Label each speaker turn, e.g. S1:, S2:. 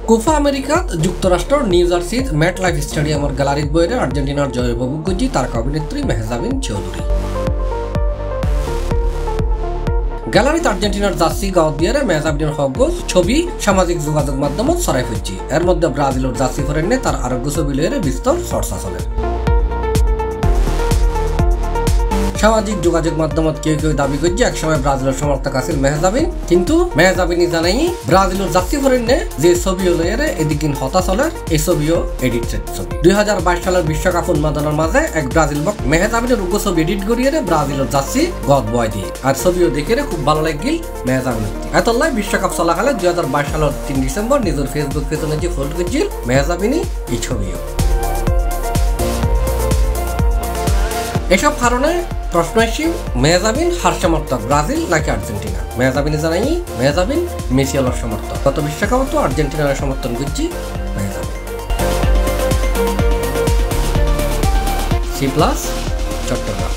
S1: Copa আমেরিকাত যুক্তরাষ্ট্র new জার্সিত mat life স্টেডিয়ামের গ্যালারিত বইরে আর্জেন্টিনার জয় উপভোগ করছি তারকা অভিনেত্রী মেহজাবিন চৌধুরী। গ্যালারিত আর্জেন্টিনার জার্সি গাঁত দিয়ে মেহজাবিনের হকগোজ ছবি সামাজিক যোগাযোগ মাধ্যমত ছড়াই ফুটছি। এর মধ্যে ব্রাজিলের জার্সি ফরেনে তার আরোগ্য ছবি লইরে বিস্তর চর্চা চলে। সামাজিক যোগাযোগ মাধ্যমত কেউ কেউ দাবি করছে একসময় ব্রাজিলের সমর্থক আছিল মেহজাবিন, কিন্তু মেহজাবিনই জানাই ব্রাজিলের জার্সি ফরেনে যে ছবিও লইরে এদিকে হতা চলে এই ছবিও এডিটেড ছবি। 2022 সালের বিশ্বকাপ উন্মাদনার মাঝে এক ব্রাজিল বক মেহজাবিনের উগ্র ছবি এডিট করিয়ে ব্রাজিলের জার্সি গদ বয় দিয়ে আর ছবিও দেখে খুব ভালো লাগিল মেহজাবিন। এতলাই বিশ্বকাপ চলাকালে 2022 সালের 3 ডিসেম্বর নিজের ফেসবুক পেজে যে ফটো করছিল মেহজাবিনই এই ছবিও। এসব কারণে প্রশ্ন আসছে মেহজাবিন হার সমর্থক ব্রাজিল নাকি আর্জেন্টিনা। মেহজাবিন জানাই মেহজাবিন মেসিওলার সমর্থক। গত বিশ্বকাপ তো আর্জেন্টিনার সমর্থন করছি মেহজাবিন। C+ চট্টগ্রাম।